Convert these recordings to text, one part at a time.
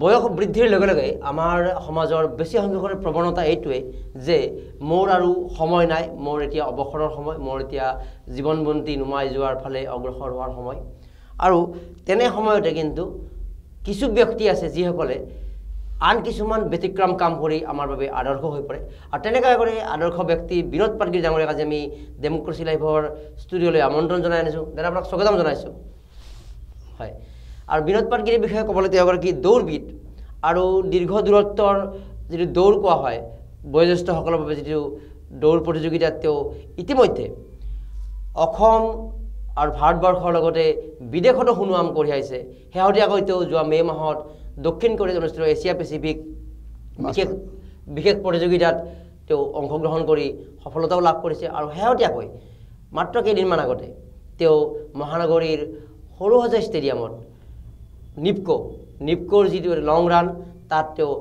বয়স বৃদ্ধিৰ লগে লগে আমাৰ সমাজৰ বেছি সংখ্যকৰ প্ৰৱণতা এইটোৱে যে মোৰ আৰু সময় নাই, মোৰ এতিয়া অৱসৰৰ সময়, মোৰ এতিয়া জীৱনবন্তি নুমাই যোৱাৰ ফালে অগ্ৰসৰ হোৱাৰ সময়। আৰু তেনে সময়তে কিন্তু কিছু ব্যক্তি আছে যিসকলে আন কিছুমান ব্যতিক্ৰম কাম কৰি আমাৰ বাবে আদৰ্শ হৈ পৰে। আৰু তেনেকৈ কৰি আদৰ্শ ব্যক্তি বিনোদ পাটগিৰি ডাঙৰীয়াক আজি আমি ডেমক্ৰেচি লাইভৰ ষ্টুডিঅ'লৈ আমন্ত্ৰণ জনাই আনিছোঁ। দাদা আপোনাক স্বাগতম জনাইছোঁ। হয়, আৰু বিনোদ পাটগিৰিৰ বিষয়ে ক'বলৈ তেওঁ এগৰাকী দৌৰবিদ আৰু দীৰ্ঘ দূৰত্বৰ যিটো দৌৰ কোৱা হয় বয়োজ্যেষ্ঠসকলৰ বাবে যিটো দৌৰ প্ৰতিযোগিতাত তেওঁ ইতিমধ্যে অসম আৰু ভাৰতবৰ্ষৰ লগতে বিদেশতো সুনাম কঢ়িয়াইছে। শেহতীয়াকৈ তেওঁ যোৱা মে' মাহত দক্ষিণ কোৰিয়াত অনুষ্ঠিত এছিয়া পেচিফিক বিশেষ প্ৰতিযোগিতাত তেওঁ অংশগ্ৰহণ কৰি সফলতাও লাভ কৰিছে। আৰু শেহতীয়াকৈ মাত্ৰ কেইদিনমান আগতে তেওঁ মহানগৰীৰ সৰুসজাই ষ্টেডিয়ামত নিপকোৰ যিটো লং ৰান তাত তেওঁ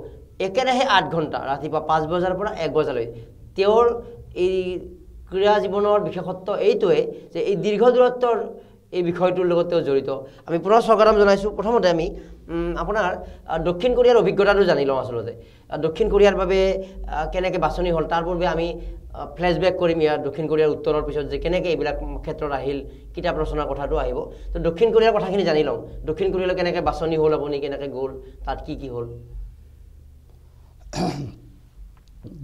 একেৰাহে 8 ঘণ্টা ৰাতিপুৱা 5 বজাৰ পৰা 1 বজালৈ তেওঁৰ এই ক্ৰীড়া জীৱনৰ বিশেষত্ব এইটোৱে যে এই দীৰ্ঘ দূৰত্বৰ এই বিষয়টোৰ লগত তেওঁ জড়িত। আমি পুনৰ স্বাগতম জনাইছোঁ। প্ৰথমতে আমি আপোনাৰ দক্ষিণ কোৰিয়াৰ অভিজ্ঞতাটো জানি লওঁ। আচলতে দক্ষিণ কোৰিয়াৰ বাবে কেনেকৈ বাছনি হ'ল তাৰ পূৰ্বে আমি ফ্লেশ্ববেক কৰিম ইয়াৰ দক্ষিণ কোৰিয়াৰ উত্তৰৰ পিছত যে কেনেকৈ এইবিলাক ক্ষেত্ৰত আহিল, কিতাপ ৰচনাৰ কথাটো আহিব। তো দক্ষিণ কোৰিয়াৰ কথাখিনি জানি লওঁ। দক্ষিণ কোৰিয়ালৈ কেনেকৈ বাছনি হ'ল, আপুনি কেনেকৈ গ'ল, তাত কি হ'ল?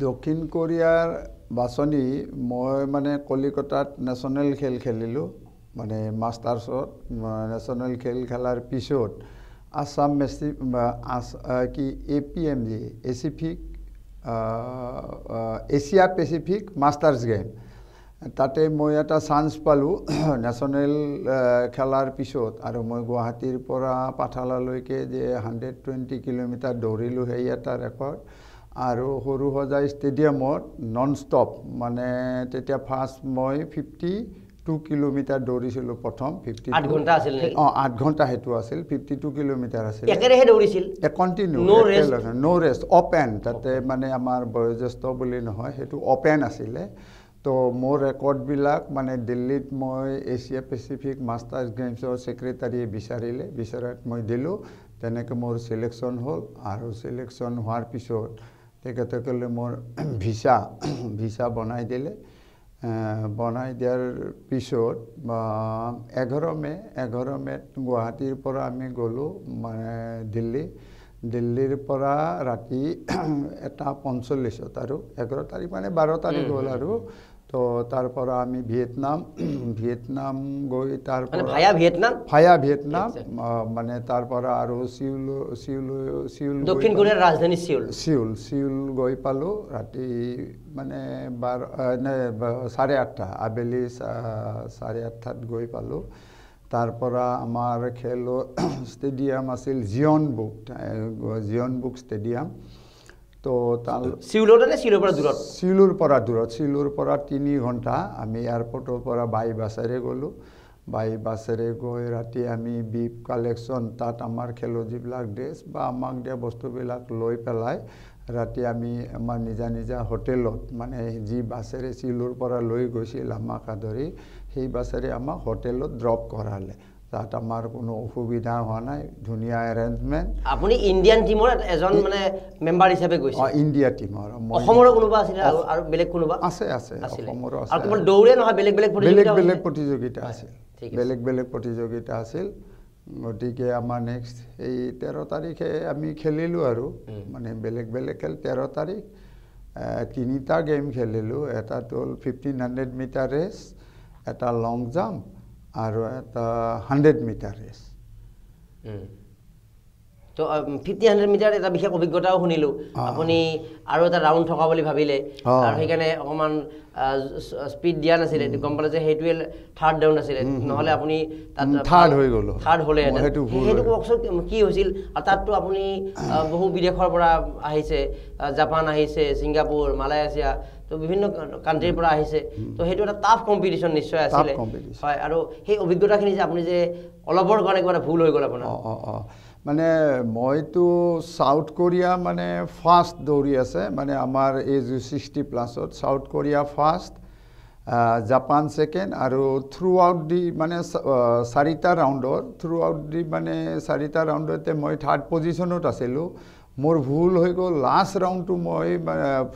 দক্ষিণ কোৰিয়াৰ বাছনি মই মানে কলিকতাত নেশ্যনেল খেল খেলিলোঁ, মানে মাষ্টাৰ্ছত নেশ্যনেল খেল খেলাৰ পিছত Assam APMG Asia Pacific masters game, তাতে মই এটা চান্স পালোঁ নেশ্যনেল খেলাৰ পিছত। আৰু মই গুৱাহাটীৰ পৰা পাঠালালৈকে যে 120 কিলোমিটাৰ দৌৰিলোঁ, সেই এটা ৰেকৰ্ড। আৰু সৰুসজাই ষ্টেডিয়ামত নন ষ্টপ, মানে তেতিয়া ফাৰ্ষ্ট মই 52 কিলোমিটাৰ দৌৰিছিলোঁ প্ৰথম। 8 ঘণ্টা আছিল নেকি? 8 ঘণ্টা সেইটো আছিল। 52 কিলোমিটাৰ আছিল, একেৰাহে দৌৰিছিল, কণ্টিনিউ, ন' ৰেষ্ট, অপেন। তাতে মানে আমাৰ বয়োজ্যেষ্ঠ বুলি নহয়, সেইটো অপেন আছিলে। তো মোৰ ৰেকৰ্ডবিলাক মানে দিল্লীত মই এছিয়া পেচিফিক মাষ্টাৰ্ছ গেমছৰ ছেক্ৰেটাৰীয়ে বিচাৰাত মই দিলোঁ। তেনেকৈ মোৰ চিলেকশ্যন হ'ল। আৰু চিলেকশ্যন হোৱাৰ পিছত তেখেতসকলে মোৰ ভিছা বনাই দিলে। বনাই দিয়াৰ পিছত 11 মে'ত গুৱাহাটীৰ পৰা আমি গ'লোঁ মানে দিল্লীৰ পৰা ৰাতি 1:45 আৰু 11 তাৰিখ মানে 12 তাৰিখ হ'ল। আৰু তো তাৰ পৰা আমি ভিয়েটনাম গৈ তাৰ পৰা ভায়া ভিয়েটনাম মানে তাৰ পৰা আৰু সিউল দক্ষিণ কোৰিয়াৰ ৰাজধানী সিউল গৈ পালোঁ ৰাতি মানে 8:30 আবেলি 8:30 গৈ পালোঁ। তাৰ পৰা আমাৰ খেলৰ ষ্টেডিয়াম আছিল জিয়নবুক ষ্টেডিয়াম। তো সিউলৰ পৰা দূৰত 3 ঘণ্টা আমি এয়াৰপৰ্টৰ পৰা বাই বাছেৰে গ'লোঁ। বাই বাছেৰে গৈ ৰাতি আমি বিপ কালেকশ্যন, তাত আমাৰ খেলৰ যিবিলাক ড্ৰেছ বা আমাক দিয়া বস্তুবিলাক লৈ পেলাই ৰাতি আমি আমাৰ নিজা হোটেলত, মানে যি বাছেৰে সিউলৰ পৰা লৈ গৈছিল আমাক আদৰি, সেই বাছেৰে আমাক হোটেলত ড্ৰপ কৰালে। তাত আমাৰ কোনো অসুবিধা হোৱা নাই, ধুনীয়া এৰেঞ্জমেণ্ট। আপুনি ইণ্ডিয়ান টিমৰ এজন মানে মেম্বাৰ হিচাপে গৈছে? ইণ্ডিয়া টিমৰ। অসমৰো কোনোবা আছিল আৰু বেলেগ কোনোবা? আছে অসমৰো আছে। আৰু কেৱল দৌৰে নহয়, বেলেগ প্ৰতিযোগিতা আছিল, বেলেগ প্ৰতিযোগিতা আছিল। গতিকে আমাৰ নেক্সট এই 13 তাৰিখে আমি খেলিলোঁ আৰু মানে বেলেগ খেল। 13 তাৰিখ 3টা গেম খেলিলোঁ। এটা হ'ল 1500 মিটাৰ ৰেচ, এটা লং জাম্প আৰু এটা 100 মিটাৰ ৰেচ। তো 1500 মিটাৰ এটা বিশেষ অভিজ্ঞতাও শুনিলোঁ। আপুনি আৰু এটা ৰাউণ্ড থকা বুলি ভাবিলে আৰু সেইকাৰণে অকণমান স্পীড দিয়া নাছিলে, গম পালে যে সেইটোৱে থাৰ্ড ডাউন আছিলে, নহ'লে আপুনি তাত থাৰ্ড হ'লে। সেইটো কওকচোন কি হৈছিল? আৰু তাততো আপুনি বহু বিদেশৰ পৰা আহিছে, জাপান আহিছে, ছিংগাপুৰ, মালয়েছিয়া, তো বিভিন্ন কাণ্ট্ৰিৰ পৰা আহিছে। তো সেইটো এটা টাফ কম্পিটিশ্যন নিশ্চয় আছিলে, হয়। আৰু সেই অভিজ্ঞতাখিনি যে আপুনি যে অলপৰ কাৰণে কিবা এটা ভুল হৈ গ'ল আপোনাৰ? মানে মইতো সাউথ কোৰিয়া মানে ফাৰ্ষ্ট দৌৰি আছে, মানে আমাৰ age 60+ South Korea first, Japan second আৰু থ্ৰু আউট দি মানে 4টা ৰাউণ্ডৰ থ্ৰু আউট দি মানে 4টা ৰাউণ্ডতে মই 3rd পজিশ্যনত আছিলোঁ মোৰ ভুল হৈ গ'ল লাষ্ট ৰাউণ্ডটো মই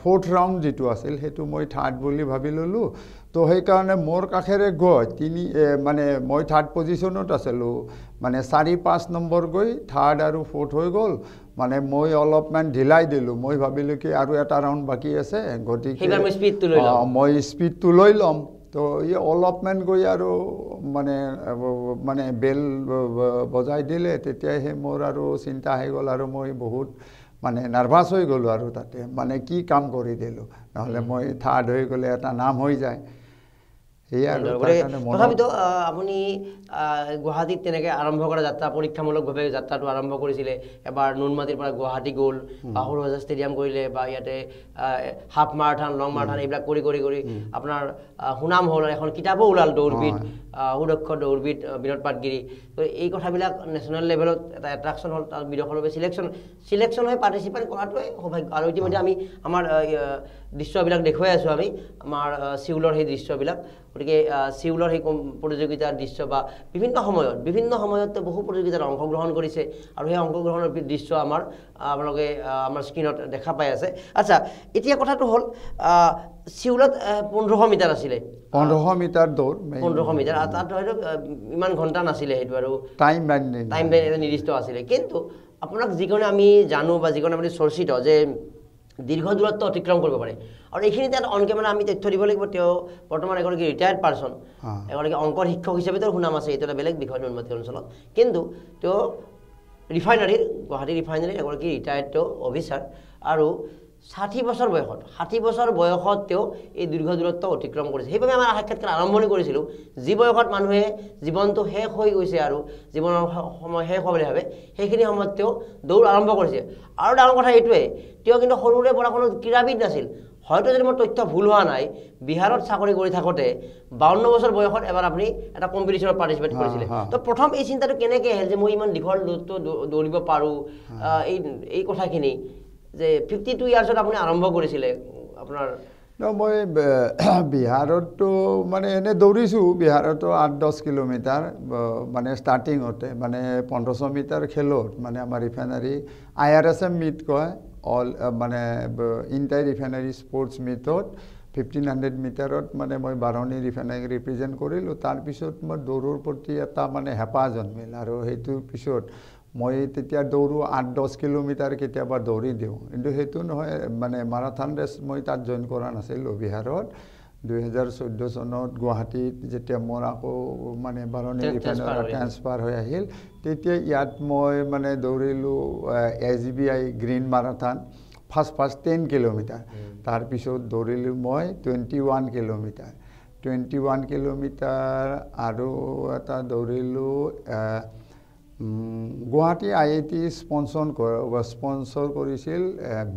4th ৰাউণ্ড যিটো আছিল সেইটো মই 3rd বুলি ভাবি ল'লোঁ তো সেইকাৰণে মোৰ কাষেৰে গৈ মানে মই 3rd পজিশ্যনত আছিলোঁ মানে 4-5 নম্বৰ গৈ 3rd আৰু 4th হৈ গ'ল মানে মই অলপমান ঢিলাই দিলোঁ মই ভাবিলোঁ কি আৰু এটা ৰাউণ্ড বাকী আছে গতিকে মই স্পীডটো লৈ ল'ম তো এই অলপমান গৈ আৰু মানে বেল বজাই দিলে তেতিয়াহে মোৰ আৰু চিন্তা হৈ গ'ল আৰু মই বহুত মানে নাৰ্ভাছ হৈ গ'লোঁ আৰু তাতে মানে কি কাম কৰি দিলোঁ নহ'লে মই 3rd হৈ গ'লে এটা নাম হৈ যায় তথাপিতো আপুনি গুৱাহাটীত তেনেকৈ আৰম্ভ কৰা যাত্ৰা পৰীক্ষামূলকভাৱে যাত্ৰাটো আৰম্ভ কৰিছিলে এবাৰ নুনমাটিৰ পৰা গুৱাহাটী গ'ল বাহুৰ ৰজা ষ্টেডিয়াম কৰিলে বা ইয়াতে হাফ মাৰাথন লং মাৰাথন এইবিলাক কৰি কৰি কৰি আপোনাৰ সুনাম হ'ল এখন কিতাপো ওলাল দৌৰবিদ সুদক্ষ দৌৰবিদ বিনোদ পাটগিৰি তো এই কথাবিলাক নেশ্যনেল লেভেলত এটা এট্ৰাকশ্যন হ'ল তাৰ বিদেশৰ বাবে চিলেকশ্যন হৈ পাৰ্টিচিপেট কৰাটোৱে সৌভাগ্য আৰু ইতিমধ্যে আমি আমাৰ দৃশ্যবিলাক দেখুৱাই আছোঁ আমি আমাৰ চিউলৰ সেই দৃশ্যবিলাক গতিকে চিউলৰ সেই প্ৰতিযোগিতাৰ দৃশ্য বা বিভিন্ন সময়ত বহু প্ৰতিযোগিতাত অংশগ্ৰহণ কৰিছে আৰু সেই অংশগ্ৰহণৰ দৃশ্য আপোনালোকে আমাৰ স্ক্ৰীণত দেখা পাই আছে আচ্ছা এতিয়া কথাটো হ'ল চিউলত 1500 মিটাৰ আছিলে 1500 মিটাৰ দৌৰ 1500 মিটাৰ তাত হয়তো ইমান ঘণ্টা নাছিলে সেইটো আৰু টাইম এটা নিৰ্দিষ্ট আছিলে কিন্তু আপোনাক যিকোনো আমি জানো বা যিকোনো আপুনি চৰ্চিত যে দীৰ্ঘ দূৰত্ব অতিক্ৰম কৰিব পাৰে আৰু এইখিনিতে এটা অন কেমেৰা আমি তথ্য দিব লাগিব তেওঁ বৰ্তমান এগৰাকী ৰিটায়াৰ্ড পাৰ্চন এগৰাকী অংকৰ শিক্ষক হিচাপে তেওঁৰ সুনাম আছে এইটো এটা বেলেগ বিষয় নুনমাটি অঞ্চলত কিন্তু তেওঁ গুৱাহাটী ৰিফাইনাৰীৰ এগৰাকী ৰিটায়াৰ্ড তেওঁ অফিচাৰ আৰু 60 বছৰ বয়সত তেওঁ এই দীৰ্ঘ দূৰত্ব অতিক্ৰম কৰিছে সেইবাবে আমাৰ সাক্ষাৎকাৰ আৰম্ভণি কৰিছিলোঁ যি বয়সত মানুহে জীৱনটো শেষ হৈ গৈছে আৰু জীৱনৰ সময় শেষ হ'ব বুলি ভাবে সেইখিনি সময়ত তেওঁ দৌৰ আৰম্ভ কৰিছে আৰু ডাঙৰ কথা এইটোৱে তেওঁ কিন্তু সৰুৰে পৰা কোনো ক্ৰীড়াবিদ নাছিল হয়তো যদি মোৰ তথ্য ভুল হোৱা নাই বিহাৰত চাকৰি কৰি থাকোঁতে 52 বছৰ বয়সত এবাৰ আপুনি এটা কম্পিটিশ্যনত পাৰ্টিচিপেট কৰিছিলে তো প্ৰথম এই চিন্তাটো কেনেকৈ আহিল যে মই ইমান দীঘল দূৰত্ব দৌৰিব পাৰোঁ এই কথাখিনি যে 52 ইয়াৰ্ছত আপুনি আৰম্ভ কৰিছিলে আপোনাৰ মই বিহাৰতো মানে এনে দৌৰিছোঁ বিহাৰতো 8-10 কিলোমিটাৰ মানে ষ্টাৰ্টিঙতে মানে 1500 মিটাৰ খেলত মানে আমাৰ ৰিফাইনাৰী IRSM মিট কয় অল মানে ইণ্টাৰ ৰিফাইনাৰী স্পৰ্টছ মিটত 1500 মিটাৰত মানে মই বাৰণী ৰিফাইনাৰী ৰিপ্ৰেজেণ্ট কৰিলোঁ তাৰপিছত মই দৌৰৰ প্ৰতি এটা মানে হেঁপাহ জন্মিল আৰু সেইটোৰ পিছত মই তেতিয়া দৌৰো 8-10 কিলোমিটাৰ কেতিয়াবা দৌৰি দিওঁ কিন্তু সেইটো নহয় মানে মাৰাথন ৰেচ মই তাত জইন কৰা নাছিলোঁ বিহাৰত 2014 চনত গুৱাহাটীত যেতিয়া মোৰ আকৌ মানে বাৰণী ৰিফাইনাৰী ট্ৰান্সফাৰ হৈ আহিল তেতিয়া ইয়াত মই মানে দৌৰিলোঁ SBI green marathon first 10 kilometre তাৰপিছত দৌৰিলোঁ মই 21 কিলোমিটাৰ আৰু এটা দৌৰিলোঁ গুৱাহাটী IIT স্পন্সৰ কৰিছিল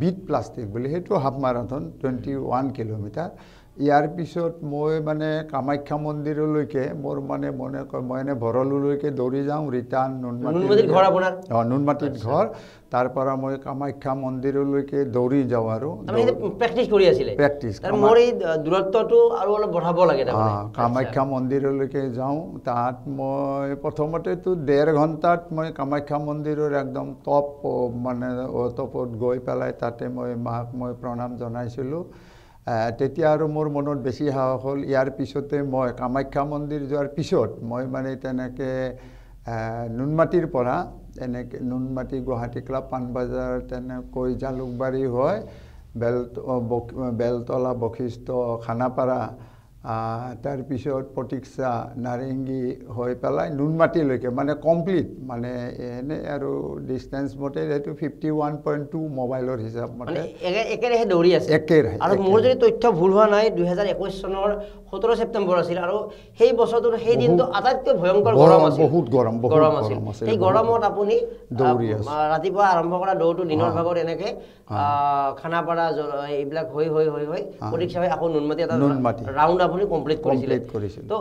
বিট প্লাষ্টিক বুলি সেইটো হাফ মাৰাথন 21 কিলোমিটাৰ ইয়াৰ পিছত মই মানে কামাখ্যা মন্দিৰলৈকে মোৰ মানে মনে কয় মই এনে ভৰলুলৈকে দৌৰি যাওঁ ৰিটাৰ্ণ নুনমাটিত ঘৰ তাৰ পৰা মই কামাখ্যা মন্দিৰলৈকে দৌৰি যাওঁ আৰু প্ৰেক্টিছ কৰি আছিলে মোৰ এই দূৰত্বটো আৰু অলপ বঢ়াব লাগে কামাখ্যা মন্দিৰলৈকে যাওঁ তাত মই প্ৰথমতেতো 1.5 ঘণ্টাত মই কামাখ্যা মন্দিৰৰ একদম টপত গৈ পেলাই তাতে মই মাক মই প্ৰণাম জনাইছিলোঁ তেতিয়া আৰু মোৰ মনত বেছি সাহস হ'ল ইয়াৰ পিছতে মই কামাখ্যা মন্দিৰ যোৱাৰ পিছত মই মানে তেনেকৈ নুনমাটিৰ পৰা এনেকৈ নুনমাটি গুৱাহাটী ক্লাব পাণবজাৰ তেনেকৈ জালুকবাৰী হয় বেলতলা বশিষ্ঠ খানাপাৰা তাৰপিছত প্ৰতীক্ষা নাৰেংগী হৈ পেলাই নুনমাটিলৈকে মানে কমপ্লিট মানে এনে আৰু ডিষ্টেঞ্চ মতে সেইটো 51.2 মোবাইলৰ হিচাপ মতে একেৰাহে দৌৰি আছে আৰু মোৰ যদি তথ্য ভুল হোৱা নাই 2021 চনৰ 17 ছেপ্টেম্বৰ আছিল আৰু সেই বছৰটোৰ সেই দিনটো আটাইতকৈ ভয়ংকৰ গৰম আছিল বহুত গৰম আছিল সেই গৰমত আপুনি দৌৰি আছে ৰাতিপুৱা আৰম্ভ কৰা দৌৰটো দিনৰ ভাগত এনেকৈ খানাপাৰা এইবিলাক হৈ প্ৰতীক্ষা হৈ আকৌ নুনমাটি এটা ৰাউণ্ড আপুনি কমপ্লিট কৰিছিলে তো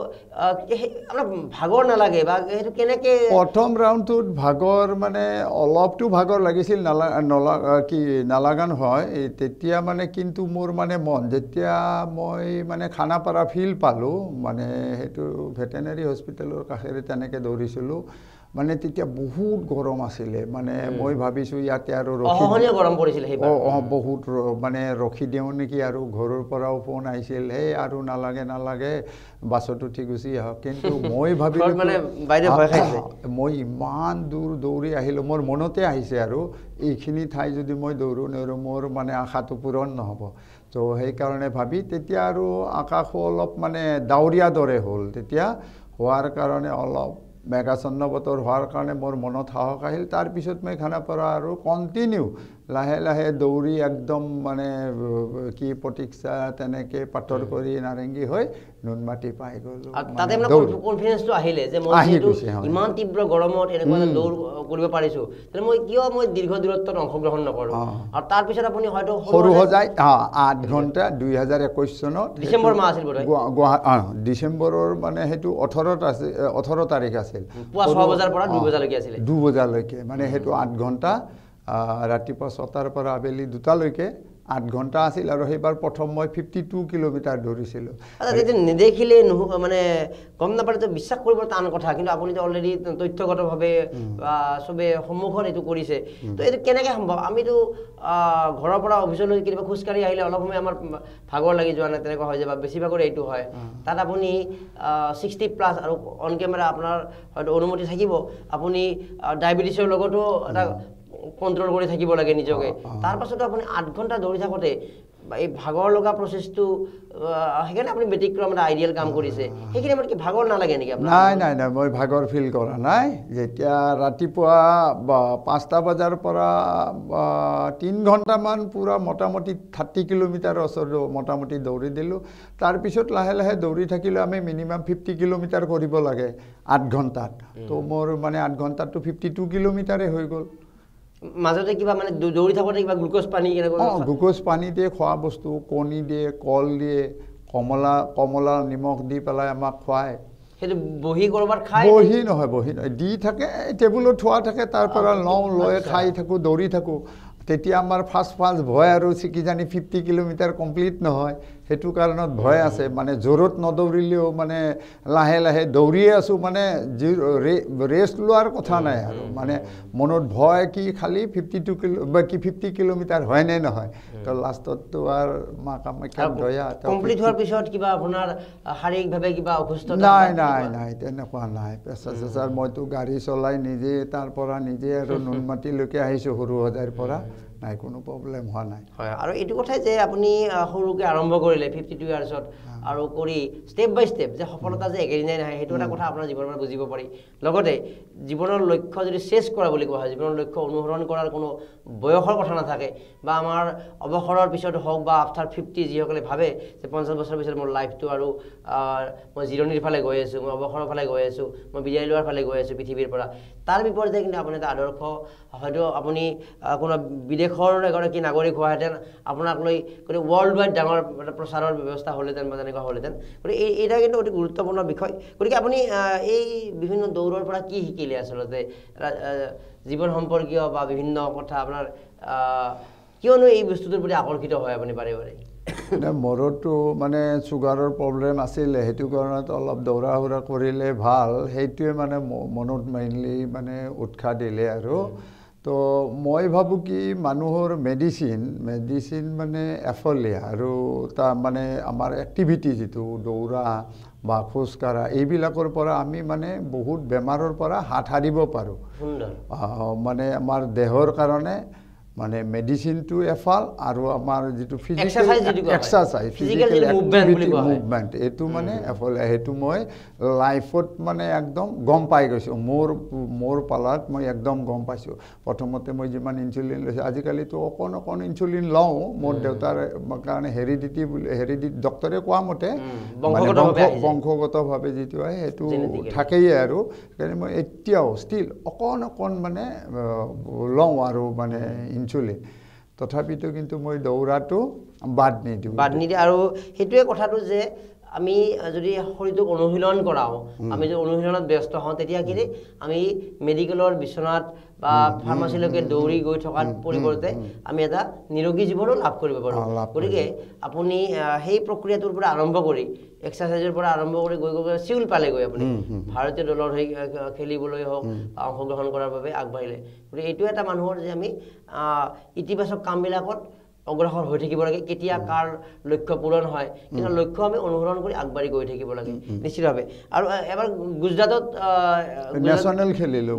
আপোনাৰ ভাগৰ নালাগে বা সেইটো কেনেকৈ প্ৰথম ৰাউণ্ডটোত ভাগৰ মানে অলপটো ভাগৰ লাগিছিল নালাগা নহয় তেতিয়া মানে কিন্তু মোৰ মানে মন যেতিয়া মই মানে খানাপাৰা ফিল্ড পালোঁ মানে সেইটো ভেটেনেৰী হস্পিটেলৰ কাষেৰে তেনেকৈ দৌৰিছিলোঁ মানে তেতিয়া বহুত গৰম আছিলে মানে মই ভাবিছোঁ ইয়াতে আৰু গৰম পৰিছিল বহুত মানে ৰখি দিওঁ নেকি আৰু ঘৰৰ পৰাও ফোন আহিছিল হে আৰু নালাগে বাছত উঠি গুচি আহক কিন্তু মই ভাবিলোঁ মই ইমান দূৰ দৌৰি আহিলোঁ মোৰ মনতে আহিছে আৰু এইখিনি ঠাই যদি মই দৌৰোঁ মোৰ মানে আশাটো পূৰণ নহ'ব তো সেইকাৰণে ভাবি তেতিয়া আৰু আকাশো অলপ মানে ডাৱৰীয়া দৰে হ'ল তেতিয়া হোৱাৰ কাৰণে অলপ মেঘাচ্ছন্ন বতৰ হোৱাৰ কাৰণে মোৰ মনত সাহস আহিল তাৰপিছত মই খানাপাৰা আৰু কণ্টিনিউ লাহে দৌৰি একদম মানে কি প্ৰতীক্ষা তেনেকৈ পাথৰ কৰি নাৰেংগী হৈ নুনমাটি পাই গ'লোঁ তাতে মানে কনফিডেন্সটো আহিলে যে মই ইমান তীব্ৰ গৰমত এনেকুৱা দৌৰ কৰিব পাৰিছোঁ তেনে মই দীৰ্ঘ দূৰত্বত অংশগ্ৰহণ নকৰোঁ আৰু তাৰপিছত আপুনি হয়তো সৰু সজাই 8 ঘণ্টা 2021 চনত ডিচেম্বৰ মাহ আছিল ডিচেম্বৰৰ মানে সেইটো 18 তাৰিখ আছিল পুৱা 6 বজাৰ পৰা 2 বজালৈকে আছিলে 2 বজালৈকে মানে সেইটো 8 ঘণ্টা ৰাতিপুৱা 6টাৰ পৰা আবেলি 2টালৈকে 8 ঘণ্টা আছিল আৰু সেইবাৰ প্ৰথম মই 52 কিলোমিটাৰ দৌৰিছিলোঁ নেদেখিলে মানে গম নাপালে বিশ্বাস কৰিব টান কথা কিন্তু আপুনি অলৰেডি তথ্যগতভাৱে চবে সন্মুখত এইটো কৰিছে তো এইটো কেনেকৈ সম্ভৱ আমিতো ঘৰৰ পৰা অফিচলৈ কেতিয়াবা খোজকাঢ়ি আহিলে অলপ সময় আমাৰ ভাগৰ লাগি যোৱা নাই তেনেকুৱা হৈ যায় বা বেছিভাগৰ এইটো হয় তাত আপুনি 60+ আৰু অন কেমেৰা আপোনাৰ হয়তো অনুমতি থাকিব আপুনি ডায়েবেটিছৰ লগতো এটা কন্ট্ৰল কৰি থাকিব লাগে নিজকে তাৰ পাছতো আপুনি 8 ঘণ্টা দৌৰি থাকোঁতে এই ভাগৰ লগা প্ৰচেছটো সেইকাৰণে আপুনি ব্যতিক্ৰম এটা আইডিয়েল কাম কৰিছে সেইখিনি আমাৰ কি ভাগৰ নালাগে নেকি আপোনাৰ নাই মই ভাগৰ ফিল কৰা নাই যেতিয়া ৰাতিপুৱা 5টা বজাৰ পৰা 3 ঘণ্টামান পূৰা মোটামুটি 30 কিলোমিটাৰ ওচৰত মোটামুটি দৌৰি দিলোঁ তাৰপিছত লাহে দৌৰি থাকিলে আমি মিনিমাম 50 কিলোমিটাৰ কৰিব লাগে 8 ঘণ্টাত তো মোৰ মানে 8 ঘণ্টাতটো 52 কিলোমিটাৰে হৈ গ'ল মাজতে কিবা মানে দৌৰি থাকোঁতে কিবা গ্লুকোজ পানী গ্লুকোজ পানী দিয়ে খোৱা বস্তু কণী দিয়ে কল দিয়ে কমলা নিমখ দি পেলাই আমাক খুৱায় সেইটো বহি কৰবাত খাই বহি নহয় দি থাকে টেবুলত থোৱা থাকে তাৰ পৰা লৈ খাই থাকোঁ দৌৰি থাকোঁ তেতিয়া আমাৰ ফাৰ্ষ্ট ভয় আৰু কিজানি 50 কিলোমিটাৰ কমপ্লিট নহয় সেইটো কাৰণত ভয় আছে মানে জোৰত নদৌৰিলেও মানে লাহে দৌৰিয়ে আছোঁ মানে ৰেষ্ট লোৱাৰ কথা নাই আৰু মানে মনত ভয় কি খালি 50 কিলোমিটাৰ হয় নে নহয় তো লাষ্টততো আৰু মা কামাখ্যাৰ দয়া কমপ্লিট হোৱাৰ পিছত কিবা আপোনাৰ শাৰীৰিকভাৱে কিবা অসুস্থতা নাই তেনেকুৱা নাই প্ৰেছাৰ মইতো গাড়ী চলাই নিজে তাৰ পৰা নিজে আৰু নুনমাটিলৈকে আহিছোঁ সৰু সজাইৰ পৰা নাই কোনো প্ৰব্লেম হোৱা নাই হয় আৰু এইটো কথাই যে আপুনি সৰুকৈ আৰম্ভ কৰিলে 52 ইয়াৰ্ছত আৰু কৰি ষ্টেপ বাই ষ্টেপ যে সফলতা যে একেদিনাই নাহে সেইটো এটা কথা আপোনাৰ জীৱনৰ পৰা বুজিব পাৰি লগতে জীৱনৰ লক্ষ্য যদি চেছ কৰা বুলি কোৱা হয় জীৱনৰ লক্ষ্য অনুসৰণ কৰাৰ কোনো বয়সৰ কথা নাথাকে বা আমাৰ অৱসৰৰ পিছত হওক বা আফটাৰ 50 যিসকলে ভাবে যে 50 বছৰৰ পিছত মোৰ লাইফটো আৰু মই জিৰণিৰ ফালে গৈ আছোঁ মই অৱসৰৰ ফালে গৈ আছোঁ মই বিদায় লোৱাৰ ফালে গৈ আছোঁ পৃথিৱীৰ পৰা তাৰ বিপৰীতে কিন্তু আপুনি এটা আদৰ্শ হয়তো আপুনি কোনো বিদেশৰ এগৰাকী নাগৰিক হোৱাহেঁতেন আপোনাক লৈ গোটেই ৱৰ্ল্ড ৱাইড ডাঙৰ এটা প্ৰচাৰৰ ব্যৱস্থা হ'লহেঁতেন বা তেনেকুৱা হ'লহেঁতেন গতিকে এইটা কিন্তু অতি গুৰুত্বপূৰ্ণ বিষয় গতিকে আপুনি এই বিভিন্ন দৌৰৰ পৰা কি শিকিলে আচলতে জীৱন সম্পৰ্কীয় বা বিভিন্ন কথা আপোনাৰ কিয়নো এই বস্তুটোৰ প্ৰতি আকৰ্ষিত হয় আপুনি বাৰে মোৰতো মানে চুগাৰৰ প্ৰব্লেম আছিলে সেইটো কাৰণত অলপ দৌৰা সুৰা কৰিলে ভাল সেইটোৱে মানে মনত মেইনলি মানে উৎসাহ দিলে আৰু তো মই ভাবোঁ কি মানুহৰ মেডিচিন মানে এফলীয়া আৰু তাৰ মানে আমাৰ এক্টিভিটি যিটো দৌৰা বা খোজকাঢ়া এইবিলাকৰ পৰা আমি মানে বহুত বেমাৰৰ পৰা হাত সাৰিব পাৰোঁ মানে আমাৰ দেহৰ কাৰণে মানে মেডিচিনটো এফাল আৰু আমাৰ যিটো ফিজিকেল এক্সাৰচাইজ ফিজিকেল মুভমেণ্ট এইটো মানে এফালে সেইটো মই লাইফত মানে একদম গম পাই গৈছোঁ মোৰ পালাত মই একদম গম পাইছোঁ প্ৰথমতে মই যিমান ইনচুলিন লৈছোঁ আজিকালিতো অকণ ইনচুলিন লওঁ মোৰ দেউতাৰ কাৰণে হেৰিডিটি ডক্টৰে কোৱা মতে বংশগতভাৱে যিটো হয় সেইটো থাকেই আৰু সেইকাৰণে মই এতিয়াও ষ্টিল অকণ মানে লওঁ আৰু মানে ইনচুলিন তথাপিতো কিন্তু মই দৌৰাটো বাদ নিদিওঁ আৰু সেইটোৱে কথাটো যে আমি যদি শৰীৰটোক অনুশীলন কৰাওঁ আমি যদি অনুশীলনত ব্যস্ত হওঁ তেতিয়া কি আমি মেডিকেলৰ বিচনাত বা ফাৰ্মাচীলৈকে দৌৰি গৈ থকাৰ পৰিৱৰ্তে আমি এটা নিৰোগী জীৱনো লাভ কৰিব পাৰোঁ গতিকে আপুনি সেই প্ৰক্ৰিয়াটোৰ পৰা আৰম্ভ কৰি এক্সাৰচাইজৰ পৰা আৰম্ভ কৰি গৈ গৈ চিউল পালেগৈ আপুনি ভাৰতীয় দলৰ হৈ খেলিবলৈ হওক অংশগ্ৰহণ কৰাৰ বাবে আগবাঢ়িলে গতিকে এইটো এটা মানুহৰ যে আমি ইতিবাচক কামবিলাকত অগ্ৰসৰ হৈ থাকিব লাগে কেতিয়া কাৰ লক্ষ্য পূৰণ হয় কিন্তু লক্ষ্য আমি অনুসৰণ কৰি আগবাঢ়ি গৈ থাকিব লাগে নিশ্চিতভাৱে আৰু এবাৰ গুজৰাটত নেশ্যনেল খেলিলোঁ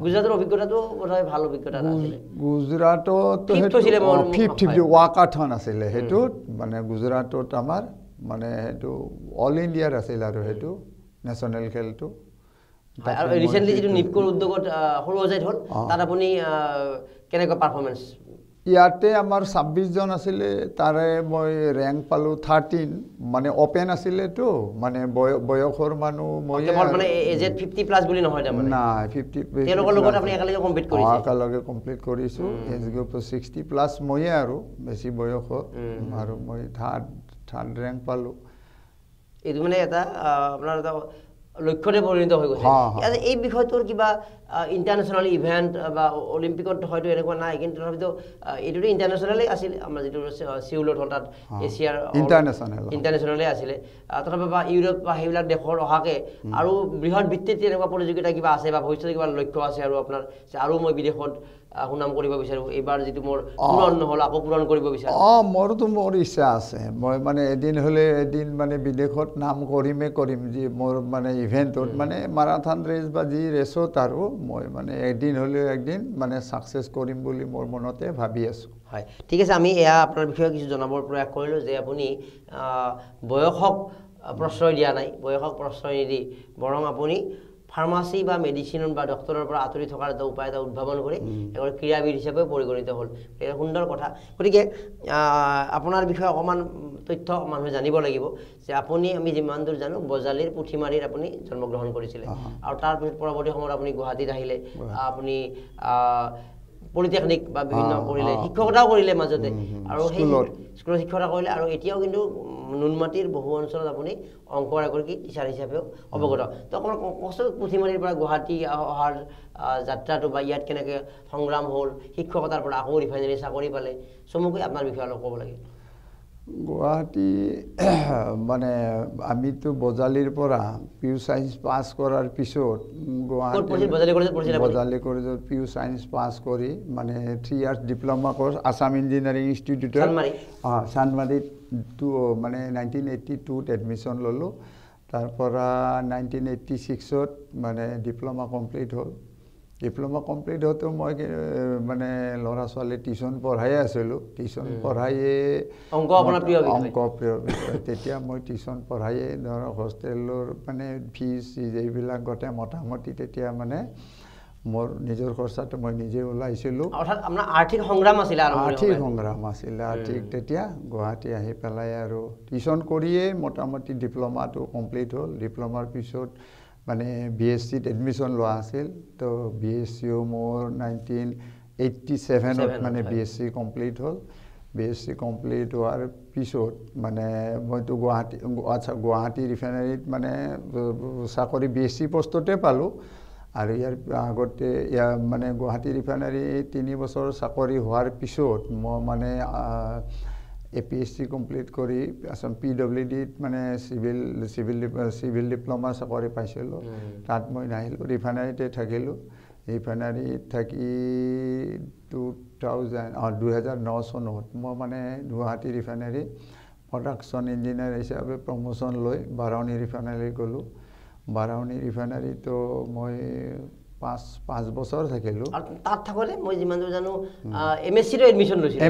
গুজৰাটৰ অভিজ্ঞতাটো বোধহয় ভাল অভিজ্ঞতা আছিলে গুজৰাটত ফিফ্থ ৱাকাথন আছিলে সেইটোত মানে গুজৰাটত আমাৰ মানে সেইটো অল ইণ্ডিয়াৰ আছিল আৰু সেইটো নেশ্যনেল খেলটো আৰু ৰিচেণ্টলি যিটো নিপকোৰ উদ্যোগত সৰু অজাইত হ'ল তাত আপুনি কেনেকুৱা পাৰফৰ্মেঞ্চ ইয়াতে আমাৰ 26 জন আছিলে তাৰে মই ৰেংক পালোঁ 13 মানে অপেন আছিলেতো মানে বয়সৰ মানুহ মই মানে এজেড 50 প্লাছ বুলি নহয় তাৰমানে নাই 50 তেওঁলোকৰ লগত আপুনি একেলগে কমপ্লিট কৰিছে একেলগে কমপ্লিট কৰিছোঁ এজ গ্ৰুপ 60 প্লাছ ময়ে আৰু বেছি বয়সত আৰু মই থাৰ্ড ৰেংক পালোঁ এইটো মানে এটা আপোনাৰ এটা লক্ষ্যতে পৰিণত হৈ গৈছে এই বিষয়টোৰ কিবা ইণ্টাৰনেশ্যনেল ইভেণ্ট বা অলিম্পিকত হয়তো এনেকুৱা নাই কিন্তু তথাপিতো এইটোতো ইণ্টাৰনেশ্যনেলেই আছিল আমাৰ যিটো চিউলত হ'ল তাত এছিয়াৰ ইণ্টাৰনেশ্যনেলে আছিলে তথাপি বা ইউৰোপ বা সেইবিলাক দেশৰ অহাকে আৰু বৃহৎ ভিত্তিত এনেকুৱা প্ৰতিযোগিতা কিবা আছে বা ভৱিষ্যতে কিবা লক্ষ্য আছে আৰু আপোনাৰ আৰু মই বিদেশত সুনাম কৰিব বিচাৰোঁ এইবাৰ যিটো মোৰ পূৰণ নহ'ল আকৌ পূৰণ কৰিব বিচাৰোঁ মোৰতো মোৰ ইচ্ছা আছে মই মানে এদিন হ'লে এদিন মানে বিদেশত নাম কৰিম যি মোৰ মানে ইভেণ্টত মানে মাৰাথন ৰেচ বা যি ৰেচত আৰু মই মানে এদিন হ'লেও একদিন মানে ছাকচেছ কৰিম বুলি মোৰ মনতে ভাবি আছোঁ হয় ঠিক আছে আমি এয়া আপোনাৰ বিষয়ে কিছু জনাবৰ প্ৰয়াস কৰিলোঁ যে আপুনি বয়সক প্ৰশ্ৰয় দিয়া নাই বয়সক প্ৰশ্ৰয় নিদি বৰং আপুনি ফাৰ্মাচী বা মেডিচিন বা ডক্টৰৰ পৰা আঁতৰি থকাৰ এটা উপায় এটা উদ্ভাৱন কৰি এগৰাকী ক্ৰীড়াবিদ হিচাপে পৰিগণিত হ'ল এটা সুন্দৰ কথা গতিকে আপোনাৰ বিষয়ে অকণমান তথ্য মানুহে জানিব লাগিব যে আপুনি আমি যিমান দূৰ জানো বজালীৰ পুথিমাৰীত আপুনি জন্মগ্ৰহণ কৰিছিলে আৰু তাৰপিছত পৰৱৰ্তী সময়ত আপুনি গুৱাহাটীত আহিলে আপুনি পলিটেকনিক বা বিভিন্ন কৰিলে শিক্ষকতাও কৰিলে মাজতে আৰু সেই স্কুলত শিক্ষকতা কৰিলে আৰু এতিয়াও কিন্তু নুনমাটিৰ বহু অঞ্চলত আপুনি অংকৰ এগৰাকী টিচাৰ হিচাপেও অৱগত তো অকণমান কষ্ট পুথিমাৰীৰ পৰা গুৱাহাটী অহাৰ যাত্ৰাটো বা ইয়াত কেনেকৈ সংগ্ৰাম হ'ল শিক্ষকতাৰ পৰা আকৌ ৰিফাইনেৰী চাকৰি পালে চমুকৈ আপোনাৰ বিষয়ে অলপ ক'ব লাগে গুৱাহাটী মানে আমিতো বজালীৰ পৰা পিউ ছায়েন্স পাছ কৰাৰ পিছত বজালী কলেজত পিউ ছায়েন্স পাছ কৰি মানে 3 years diploma course Assam engineering ইনষ্টিটিউটত চানমাৰীত মানে 1982ত এডমিশ্যন ল'লোঁ তাৰপৰা 1986ত মানে ডিপ্ল'মা কমপ্লিট হ'ল ডিপ্ল'মা কমপ্লিট হওঁতেও মই মানে ল'ৰা ছোৱালী টিউশ্যন পঢ়ায়ে আছিলোঁ টিউশ্যন পঢ়ায়ে অংক প্ৰিয় তেতিয়া মই টিউশ্যন পঢ়ায়ে ধৰক হোষ্টেলৰ মানে ফিজ এইবিলাক গোটেই মোটামুটি তেতিয়া মানে মোৰ নিজৰ খৰচাটো মই নিজে ওলাইছিলোঁ আৰ্থিক সংগ্ৰাম আছিলে আৰ্থিক তেতিয়া গুৱাহাটী আহি পেলাই আৰু টিউশ্যন কৰিয়ে মোটামুটি ডিপ্ল'মাটো কমপ্লিট হ'ল ডিপ্ল'মাৰ পিছত মানে BSCত এডমিশ্যন লোৱা আছিল তো BSCও মোৰ 1987ত মানে BSC কমপ্লিট হ'ল BSC কমপ্লিট হোৱাৰ পিছত মানে মইতো গুৱাহাটী ৰিফাইনেৰীত মানে চাকৰি BSC পষ্টতে পালোঁ আৰু ইয়াৰ আগতে মানে গুৱাহাটী ৰিফাইনেৰী 3 বছৰ চাকৰি হোৱাৰ পিছত মই মানে APSC কমপ্লিট কৰি আছাম PWDত মানে চিভিল ডিপ্ল'মা চাকৰি পাইছিলোঁ তাত মই নাহিলোঁ ৰিফাইনাৰীতে থাকিলোঁ ৰিফাইনাৰীত থাকি 2009 চনত মই মানে গুৱাহাটী ৰিফাইনাৰী প্ৰডাকশ্যন ইঞ্জিনিয়াৰ হিচাপে প্ৰমোশ্যন লৈ বাৰাউনী ৰিফাইনাৰী গ'লোঁ বাৰাউনী ৰিফাইনাৰীতো মই 5 বছৰ থাকিলোঁ তাত থাকোঁতে মই যিমান জানো MSCতো এডমিশ্যন লৈছিলোঁ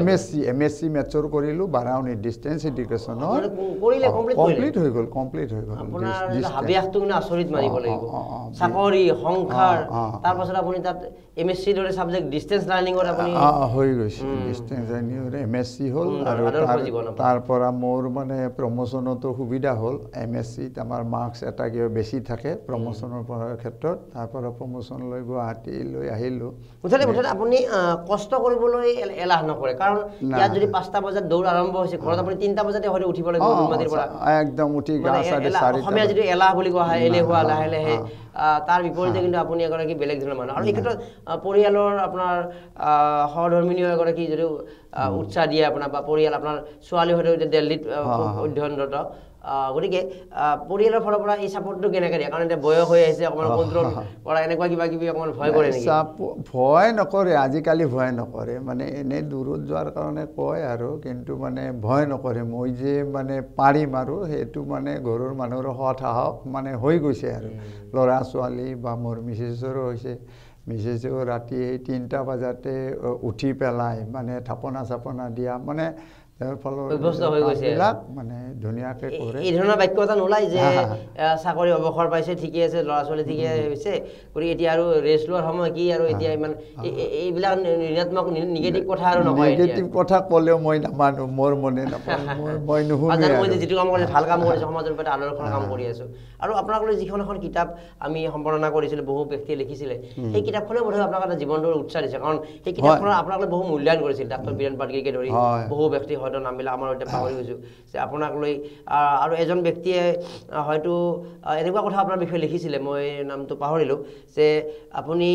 MSc মেথছৰ কৰিলোঁ বাৰাউনী ডিষ্টেঞ্চ এডুকেশ্যনৰ কমপ্লিট হৈ গ'ল আচৰিত মাৰিব লাগিব চাকৰি সংসাৰ তাৰপাছত আপুনি তাত MSc দৰে ছাবজেক্ট ডিষ্টেঞ্চ লাৰ্ণিঙত আপুনি হৈ গৈছে ডিষ্টেঞ্চ লাৰ্ণিঙত MSc হ'ল আৰু তাৰ পৰা মোৰ মানে প্ৰমোশ্যনতো সুবিধা হ'ল MSCত আমাৰ মাৰ্কছ এটা কিবা বেছি থাকে প্ৰমোশ্যনৰ ক্ষেত্ৰত তাৰ পৰা প্ৰমোশ্যন লৈ গুৱাহাটীলৈ আহিলোঁ মুঠতে আপুনি কষ্ট কৰিবলৈ এলাহ নকৰে কাৰণ ইয়াত যদি 5টা বজাত দৌৰ আৰম্ভ হৈছে ঘৰত আপুনি 3টা বজাতে হয়তো উঠিব লাগিব নুনমাটিৰ পৰা একদম উঠি গা চা ধুই অসমীয়া যিটো এলাহ বুলি কোৱা হয় এলেহুৱা লাহে লাহে তাৰ বিপৰীতে কিন্তু আপুনি এগৰাকী বেলেগ ধৰণৰ মানুহ আৰু এই ক্ষেত্ৰত পৰিয়ালৰ আপোনাৰ সহধৰ্মিনীয় এগৰাকী যদি উৎসাহ দিয়ে আপোনাৰ বা পৰিয়াল আপোনাৰ ছোৱালী হয়তো দিল্লীত অধ্যয়নৰত গতিকে পৰিয়ালৰ ফালৰ পৰা এই ছাপোৰ্টটো কেনেকৈ দিয়ে কাৰণ এতিয়া বয়স হৈ আহিছে অকণমান কণ্ট্ৰল কৰা এনেকুৱা কিবা কিবি অকণমান ভয় কৰে নেকি ভয় নকৰে আজিকালি ভয় নকৰে মানে এনেই দূৰত যোৱাৰ কাৰণে কয় আৰু কিন্তু মানে ভয় নকৰে মই যে মানে পাৰিম আৰু সেইটো মানে ঘৰৰ মানুহৰ সাহস মানে হৈ গৈছে আৰু ল'ৰা ছোৱালী বা মোৰ মিছেছৰো হৈছে মিছেছেও ৰাতি এই 3টা বজাতে উঠি পেলাই মানে থাপনা চাপনা দিয়া মানে মানে ধুনীয়াকৈ কৰে এই ধৰণৰ বাক্য এটা নোলায় যে চাকৰি অৱসৰ পাইছে ঠিকে আছে ল'ৰা ছোৱালী ঠিকে হৈছে গতিকে এতিয়া আৰু ৰেষ্ট লোৱাৰ সময় কি আৰু এতিয়া ইমান এইবিলাক ঋণাত্মক নিগেটিভ কথা আৰু নকয় নিগেটিভ কথা ক'লেও মই নামানো মোৰ মনে নাপায় মই নুশুনো মই যিটো কাম কৰিছোঁ ভাল কাম কৰিছোঁ সমাজৰ প্ৰতি আদৰ্শৰ কাম কৰি আছোঁ আৰু আপোনাক লৈ যিখন এখন কিতাপ আমি সম্পাদনা কৰিছিলোঁ বহু ব্যক্তিয়ে লিখিছিলে সেই কিতাপখনে বোধহয় আপোনাক এটা জীৱনটোৰ উৎসাহ দিছে কাৰণ সেই কিতাপখনৰ আপোনাক লৈ বহু মূল্যায়ন কৰিছিল ডাক্তৰ বীৰেণ পাটগিৰিকে ধৰি বহু ব্যক্তি হয়তো নামবিলাক আমাৰ এতিয়া পাহৰি গৈছোঁ যে আপোনাক লৈ আৰু এজন ব্যক্তিয়ে হয়তো এনেকুৱা কথা আপোনাৰ বিষয়ে লিখিছিলে মই নামটো পাহৰিলোঁ যে আপুনি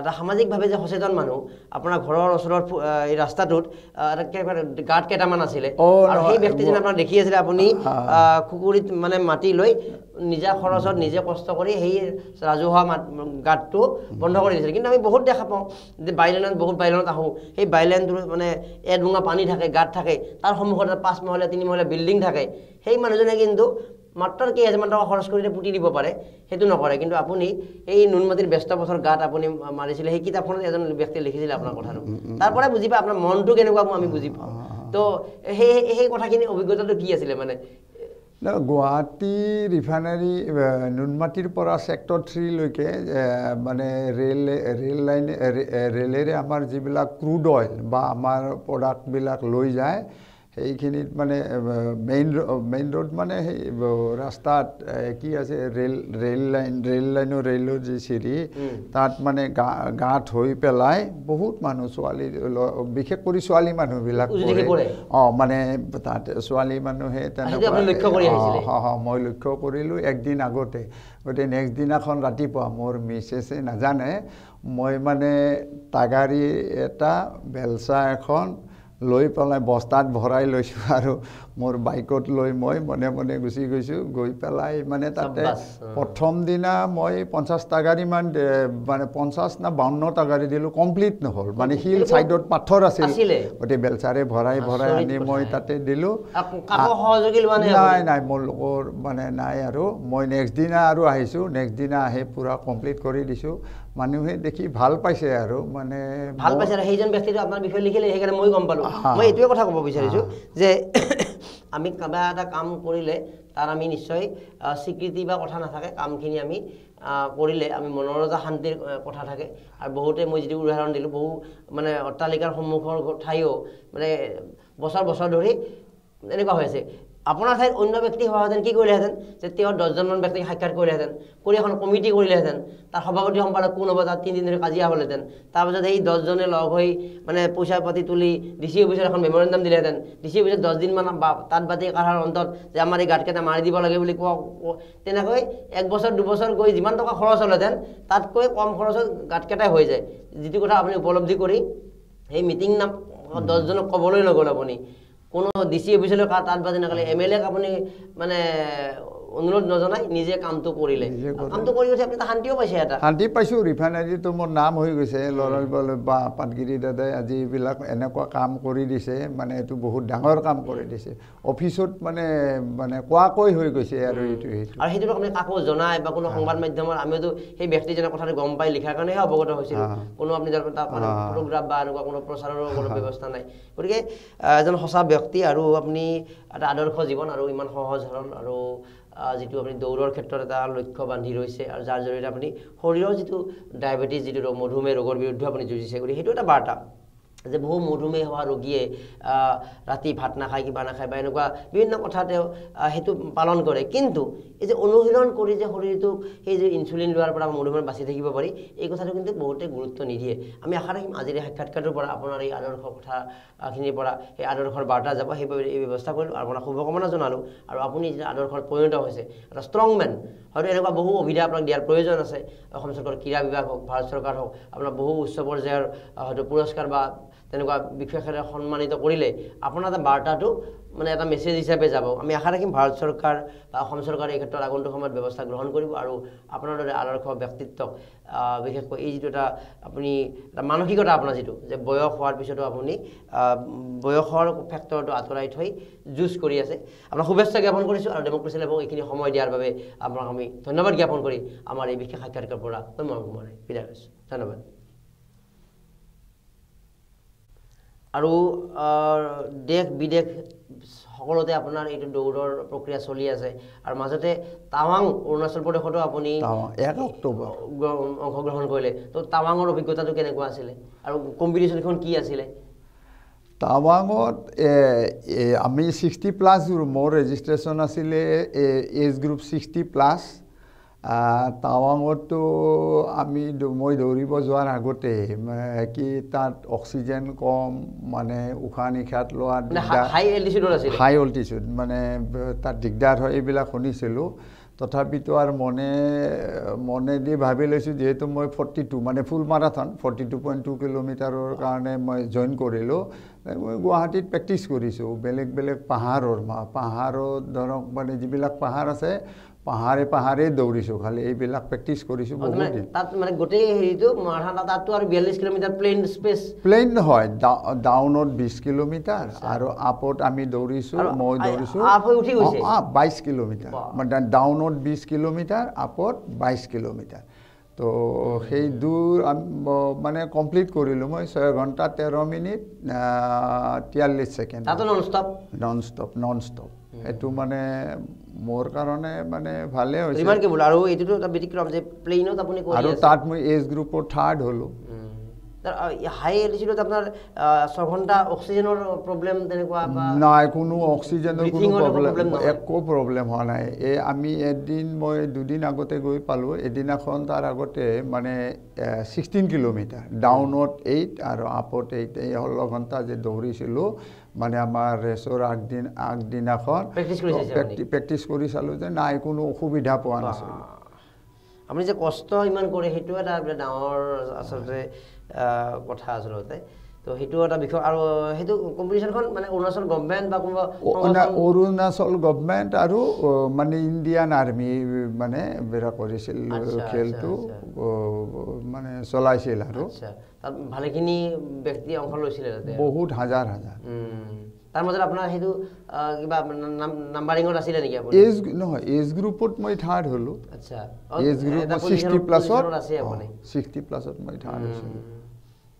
এটা সামাজিকভাৱে যে সচেতন মানুহ আপোনাৰ ঘৰৰ ওচৰত এই ৰাস্তাটোত গাঁত কেইটামান আছিলে আৰু সেই ব্যক্তিজনে আপোনাক দেখি আছিলে আপুনি খুকুৰিত মানে মাটি লৈ নিজা খৰচত নিজে কষ্ট কৰি সেই ৰাজহুৱা গাঁতটো বন্ধ কৰি দিছিলে কিন্তু আমি বহুত দেখা পাওঁ যে বাইলেনত বহুত বাইলেনত আহোঁ সেই বাইলেনটোৰ মানে এডোঙা পানী থাকে গাঁত থাকে তাৰ সন্মুখত 5 মহলীয়া 3 মহলীয়া বিল্ডিং থাকে সেই মানুহজনে কিন্তু মাত্ৰ কেইহাজাৰমান টকা খৰচ কৰি পুতি দিব পাৰে সেইটো নকৰে কিন্তু আপুনি এই নুনমাটিৰ ব্যস্ত পথৰ গাঁত আপুনি মাৰিছিলে সেই কিতাপখনত এজন ব্যক্তিয়ে লিখিছিলে আপোনাৰ কথাটো তাৰ পৰাই বুজি পায় আপোনাৰ মনটো কেনেকুৱা আমি বুজি পাওঁ তো সেই কথাখিনি অভিজ্ঞতাটো কি আছিলে মানে গুৱাহাটী ৰিফাইনাৰী নুনমাটিৰ পৰা ছেক্টৰ 3 লৈকে মানে ৰেলেৰে আমাৰ যিবিলাক ক্ৰুড অইল বা আমাৰ প্ৰডাক্টবিলাক লৈ যায় সেইখিনিত মানে মেইন ৰোড মানে সেই ৰাস্তাত কি আছে ৰেলৰ যি চিৰি তাত মানে গাঁত হৈ পেলাই বহুত মানুহ ছোৱালী বিশেষ কৰি ছোৱালী মানুহবিলাক মানে তাত ছোৱালী মানুহে তেনেকুৱা মই লক্ষ্য কৰিলোঁ একদিন আগতে গতিকে নেক্সট দিনাখন ৰাতিপুৱা মোৰ মিছেছে নাজানে মই মানে টাগাৰী এটা বেলচা এখন লৈ পেলাই বস্তাত ভৰাই লৈছোঁ আৰু মোৰ বাইকত লৈ মই মনে মনে গুচি গৈছোঁ গৈ পেলাই মানে তাতে প্ৰথম দিনা মই 50 টাগাৰীমান মানে 50 না 52 টাগাৰী দিলোঁ কমপ্লিট নহ'ল মানে শিল ছাইডত পাথৰ আছিলে গতিকে বেলচাৰে ভৰাই আনি মই তাতে দিলোঁ নাই মোৰ লগৰ মানে নাই আৰু মই নেক্সট দিনা আৰু আহিছোঁ নেক্সট দিনা আহি পূৰা কমপ্লিট কৰি দিছোঁ মানুহে দেখি ভাল পাইছে আৰু মানে ভাল পাইছে আৰু সেইজন ব্যক্তিটো আপোনাৰ বিষয়ে লিখিলে সেইকাৰণে মই গম পালোঁ মই এইটোৱে কথা ক'ব বিচাৰিছোঁ যে আমি কিবা এটা কাম কৰিলে তাৰ আমি নিশ্চয় স্বীকৃতি বা কথা নাথাকে কামখিনি আমি কৰিলে আমি মনৰ এটা শান্তিৰ কথা থাকে আৰু বহুতে মই যিটো উদাহৰণ দিলোঁ বহু মানে অট্টালিকাৰ সন্মুখৰ ঠাইও মানে বছৰ ধৰি এনেকুৱা হৈ আছে আপোনাৰ ঠাইত অন্য ব্যক্তি হোৱাহেঁতেন কি কৰিলেহেঁতেন যে তেওঁ 10জনমান ব্যক্তিক সাক্ষাৎ কৰিলেহেঁতেন কৰি এখন কমিটি কৰিলেহেঁতেন তাৰ সভাপতি সম্পাদক কোন হ'ব তাত 3 দিন ধৰি কাজিয়া হ'লহেঁতেন তাৰপিছত সেই 10জনে লগ হৈ মানে পইচা পাতি তুলি ডিচি অফিচত এখন মেমৰেণ্ডাম দিলেহেঁতেন ডিচি অফিচত 10 দিনমান তাত বাতি কাঢ়াৰ অন্তত যে আমাৰ এই গাঁতকেইটা মাৰি দিব লাগে বুলি কোৱা তেনেকৈ 1 বছৰ 2 বছৰ গৈ যিমান টকা খৰচ হ'লহেঁতেন তাতকৈ কম খৰচত গাঁতকেইটাই হৈ যায় যিটো কথা আপুনি উপলব্ধি কৰি সেই মিটিং নাম 10জনক ক'বলৈ নগ'ল আপুনি কোনো ডিচি অফিচলৈ তাত বাজি নাকালে MLAক আপুনি মানে অনুৰোধ নজনাই নিজে কামটো কৰিলে কামটো কৰি গৈছে আপুনি শান্তিও পাইছে এটা শান্তি পাইছোঁ ৰিফাইনাৰীটো মোৰ নাম হৈ গৈছে ল'ৰা বা পাটগিৰি দাদাই আজি এইবিলাক এনেকুৱা কাম কৰি দিছে মানে এইটো বহুত ডাঙৰ কাম কৰি দিছে অফিচত মানে কোৱাকৈ হৈ গৈছে আৰু আৰু সেইটো আপুনি কাকো জনাই বা কোনো সংবাদ মাধ্যমৰ আমিতো সেই ব্যক্তিজনৰ কথাটো গম পাই লিখাৰ কাৰণেহে অৱগত হৈছিলোঁ কোনো আপুনি ফটোগ্ৰাফ বা এনেকুৱা কোনো প্ৰচাৰৰো কোনো ব্যৱস্থা নাই গতিকে এজন সঁচা ব্যক্তি আৰু আপুনি এটা আদৰ্শ জীৱন আৰু ইমান সহজ সৰল আৰু যিটো আপুনি দৌৰৰ ক্ষেত্ৰত এটা লক্ষ্য বান্ধি ৰৈছে আৰু যাৰ জৰিয়তে আপুনি শৰীৰৰ যিটো ডায়েবেটিছ যিটো ৰোগ মধুমেহ ৰোগৰ বিৰুদ্ধে আপুনি যুঁজিছে গতিকে সেইটো এটা বাৰ্তা যে বহু মধুমেহ হোৱা ৰোগীয়ে ৰাতি ভাত নাখায় কিবা নাখায় বা এনেকুৱা বিভিন্ন কথা তেওঁ সেইটো পালন কৰে কিন্তু এই যে অনুশীলন কৰি যে শৰীৰটোক সেই যে ইনচুলিন লোৱাৰ পৰা মধুমেহ বাচি থাকিব পাৰি এই কথাটো কিন্তু বহুতে গুৰুত্ব নিদিয়ে আমি আশা ৰাখিম আজিৰ সাক্ষাৎকাৰটোৰ পৰা আপোনাৰ এই আদৰ্শ কথাখিনিৰ পৰা এই আদৰ্শৰ বাৰ্তা যাব সেইবাবে এই ব্যৱস্থা কৰিলোঁ আপোনাক শুভকামনা জনালোঁ আৰু আপুনি যেতিয়া আদৰ্শত পৰিণত হৈছে এটা ষ্ট্ৰং মেন হয়তো এনেকুৱা বহু সুবিধা আপোনাক দিয়াৰ প্ৰয়োজন আছে অসম চৰকাৰৰ ক্ৰীড়া বিভাগ হওক ভাৰত চৰকাৰ হওক আপোনাৰ বহু উচ্চ পৰ্যায়ৰ হয়তো পুৰস্কাৰ বা তেনেকুৱা বিশেষেৰে সন্মানিত কৰিলে আপোনাৰ এটা বাৰ্তাটো মানে এটা মেছেজ হিচাপে যাব আমি আশা ৰাখিম ভাৰত চৰকাৰ বা অসম চৰকাৰে এই ক্ষেত্ৰত আগন্তুক সময়ত ব্যৱস্থা গ্ৰহণ কৰিব আৰু আপোনাৰ দৰে আদৰ্শ ব্যক্তিত্বক বিশেষকৈ এই যিটো এটা আপুনি এটা মানসিকতা আপোনাৰ যিটো যে বয়স হোৱাৰ পিছতো আপুনি বয়সৰ ফেক্টৰটো আঁতৰাই থৈ যুঁজ কৰি আছে আপোনাক শুভেচ্ছা জ্ঞাপন কৰিছোঁ আৰু ডেমক্ৰেচি লেভক এইখিনি সময় দিয়াৰ বাবে আপোনাক আমি ধন্যবাদ জ্ঞাপন কৰি আমাৰ এই বিশেষ সাক্ষাৎকাৰৰ পৰা মই মৰম কুমাৰে বিদায় লৈছোঁ ধন্যবাদ আৰু দেশ বিদেশ সকলোতে আপোনাৰ এইটো দৌৰৰ প্ৰক্ৰিয়া চলি আছে আৰু মাজতে টাৱাং অৰুণাচল প্ৰদেশতো আপুনি 1 অক্টোবৰ অংশগ্ৰহণ কৰিলে তো টাৱাঙৰ অভিজ্ঞতাটো কেনেকুৱা আছিলে আৰু কম্পিটিশ্যনখন কি আছিলে টাৱাঙত আমি 60+ মোৰ ৰেজিষ্ট্ৰেশ্যন আছিলে এজ গ্ৰুপ 60+। টাৱাঙতো মই দৌৰিব যোৱাৰ আগতে কি তাত অক্সিজেন কম মানে উশাহ নিশাত লোৱা হাই অল্টিচিউড মানে তাত দিগদাৰ হয় এইবিলাক শুনিছিলোঁ তথাপিতো আৰু মনেদি ভাবি লৈছোঁ যিহেতু মই 42 মানে ফুল মাৰাথন 42.2 কিলোমিটাৰৰ কাৰণে মই জইন কৰিলোঁ মই গুৱাহাটীত প্ৰেক্টিছ কৰিছোঁ বেলেগ বেলেগ পাহাৰত ধৰক মানে যিবিলাক পাহাৰ আছে পাহাৰে দৌৰিছোঁ খালি এইবিলাক প্ৰেক্টিছ কৰিছোঁ বহুত দিন তাত মানে গোটেই হেৰিটো মাৰাথন তাততো আৰু 42 কিলোমিটাৰ প্লেইন নহয় ডাউনত 20 কিলোমিটাৰ আৰু আপত আমি দৌৰিছোঁ মই দৌৰিছোঁ 22 কিলোমিটাৰ মানে ডাউনত 20 কিলোমিটাৰ আপত 22 কিলোমিটাৰ তো সেই দূৰ মানে কমপ্লিট কৰিলোঁ মই 6 ঘণ্টা 13 মিনিট 43 ছেকেণ্ড নন ষ্টপ এইটো মানে মোৰ কাৰণে মানে ভালে হৈছে ৰিমাৰ্কেবল আৰু এইটোতো এটা ব্যতিক্ৰম যে প্লেইনত আপুনি কৰি আছে আৰু তাত মই এজ গ্ৰুপৰ 3rd হলো হাই এল্টিটিউডত আপোনাৰ 6 ঘণ্টা অক্সিজেনৰ প্ৰবলেম তেনেকুৱা নাই কোনো অক্সিজেনৰ কোনো প্ৰবলেম একো প্ৰবলেম হোৱা নাই আমি মই 2 দিন আগতে গৈ পালো এদিনাখন তাৰ আগতে মানে 16 কিলোমিটাৰ ডাউনত 8 আৰু আপত 8 এই 16 ঘণ্টা যে দৌৰিছিলোঁ মানে আমাৰ ৰেচৰ আগদিনাখন প্ৰেক্টিছ কৰি চালোঁ যে নাই কোনো অসুবিধা পোৱা নাছিলোঁ আপুনি যে কষ্ট ইমান কৰে সেইটো এটা ডাঙৰ আচলতে কথা আচলতে তো সেইটো এটা বিষয় আৰু সেইটো কম্পিটিশ্যনখন মানে অৰুণাচল গভৰ্ণমেণ্ট বা কোনোবা অৰুণাচল গভৰ্ণমেণ্ট আৰু মানে ইণ্ডিয়ান আৰ্মি মানে বেৰা কৰিছিল খেলটো মানে চলাইছিল আৰু তাত ভালেখিনি ব্যক্তি অংশ লৈছিলে বহুত হাজাৰ তাৰ মাজত আপোনাৰ সেইটো কিবা নাম্বাৰিঙত আছিলে নেকি আপুনি এজ গ্ৰুপত মই 3rd হলো আচ্ছা এজ গ্ৰুপ 60+ আছে আপুনি 60+ মই 3rd হৈছিলোঁ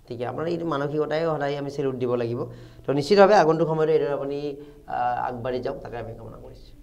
ঠিক আছে আপোনাৰ এইটো মানসিকতাই সদায় আমি চেলুট দিব লাগিব তো নিশ্চিতভাৱে আগন্তুক সময়ত এইদৰে আপুনি আগবাঢ়ি যাওক তাকে আমি কামনা কৰিছোঁ